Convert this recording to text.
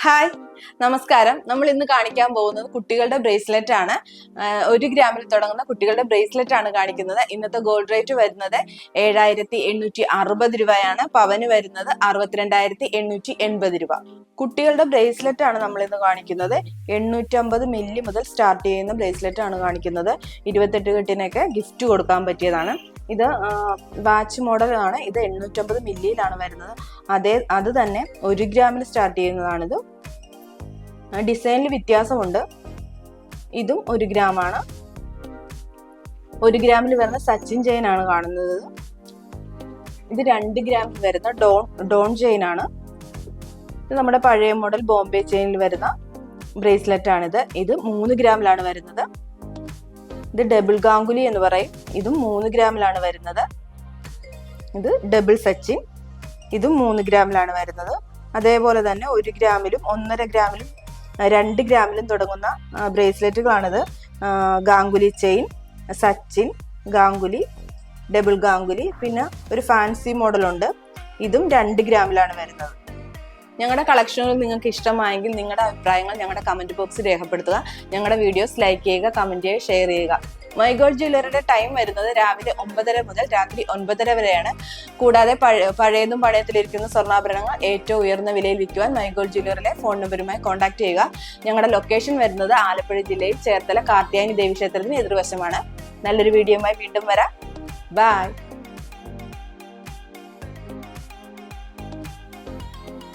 Hi, നമസ്കാരം. നമ്മൾ ഇന്ന് കാണിക്കാൻ പോകുന്നത് കുട്ടികളുടെ ബ്രേസ്ലെറ്റ് ആണ്. 1 ഗ്രാമിൽ തുടങ്ങുന്ന കുട്ടികളുടെ ബ്രേസ്ലെറ്റ് ആണ് കാണിക്കുന്നത്. ഇന്നത്തെ ഗോൾഡ് റേറ്റ് വരുന്നത് 7,860 രൂപയാണ്. പവന് വരുന്നത് 62,880 രൂപ. കുട്ടികളുടെ ബ്രേസ്ലെറ്റ് ആണ് നമ്മൾ ഇന്ന് കാണിക്കുന്നത്. 850 മില്ലി മുതൽ സ്റ്റാർട്ട് ചെയ്യുന്ന ബ്രേസ്ലെറ്റ് ആണ് കാണിക്കുന്നത്. 28 കെട്ടിനൊക്കെ ഗിഫ്റ്റ് കൊടുക്കാൻ പറ്റിയതാണ്. ഇത് വാച്ച് മോഡൽ ആണ്. ഇത് 850 മില്ലിയിലാണ് വരുന്നത്. അത് തന്നെ 1 ഗ്രാമിൽ സ്റ്റാർട്ട് ചെയ്യുന്നതാണിത്. ഡിസൈനിൽ വ്യത്യാസമുണ്ട്. ഇതും 1 ഗ്രാമാണ്. 1 ഗ്രാമിൽ വരുന്ന സച്ചിൻ ചെയിൻ ആണ് കാണുന്നത്. ഇത് 2 ഗ്രാമിൽ വരുന്ന ഡോൺ ചെയിൻ ആണ്. ഇത് നമ്മുടെ പഴയ മോഡൽ ബോംബെ ചെയിനിൽ വരുന്ന ബ്രേസ്ലെറ്റ് ആണിത്. ഇത് 3 ഗ്രാമിലാണ് വരുന്നത്. ഇത് ഡബിൾ ഗാംഗുലി എന്ന് പറയും. ഇതും 3 ഗ്രാമിലാണ് വരുന്നത്. ഇത് ഡബിൾ സച്ചിൻ. ഇതും 3 ഗ്രാമിലാണ് വരുന്നത്. അതേപോലെ തന്നെ 1 ഗ്രാമിലും 1.5 ഗ്രാമിലും 2 ഗ്രാമിലും തുടങ്ങുന്ന ബ്രേസ്ലെറ്റുകളാണിത്. ഗാംഗുലി ചെയിൻ, സച്ചിൻ, ഗാംഗുലി, ഡബിൾ ഗാംഗുലി, പിന്നെ ഒരു ഫാൻസി മോഡലുണ്ട്. ഇതും 2 ഗ്രാമിലാണ് വരുന്നത്. ഞങ്ങളുടെ കളക്ഷനുകൾ നിങ്ങൾക്ക് ഇഷ്ടമായെങ്കിൽ നിങ്ങളുടെ അഭിപ്രായങ്ങൾ ഞങ്ങളുടെ കമന്റ് ബോക്സിൽ രേഖപ്പെടുത്തുക. ഞങ്ങളുടെ വീഡിയോസ് ലൈക്ക് ചെയ്യുക, കമന്റ് ചെയ്യുക, ഷെയർ ചെയ്യുക. മൈ ഗോൾഡ് ജ്വല്ലറിയുടെ ടൈം വരുന്നത് രാവിലെ 9:30 മുതൽ രാത്രി 9:30 വരെയാണ്. കൂടാതെ പഴയതും പഴയത്തിലിരിക്കുന്ന സ്വർണ്ണാഭരണങ്ങൾ ഏറ്റവും ഉയർന്ന വിലയിൽ വിൽക്കുവാൻ മൈ ഗോൾഡ് ജ്വല്ലറിലെ ഫോൺ നമ്പറുമായി കോൺടാക്ട് ചെയ്യുക. ഞങ്ങളുടെ ലൊക്കേഷൻ വരുന്നത് ആലപ്പുഴ ജില്ലയിൽ ചേർത്തല കാർത്യായനി ദേവി ക്ഷേത്രത്തിന് എതിർവശമാണ്. നല്ലൊരു വീഡിയോയുമായി വീണ്ടും വരാം. ബൈ.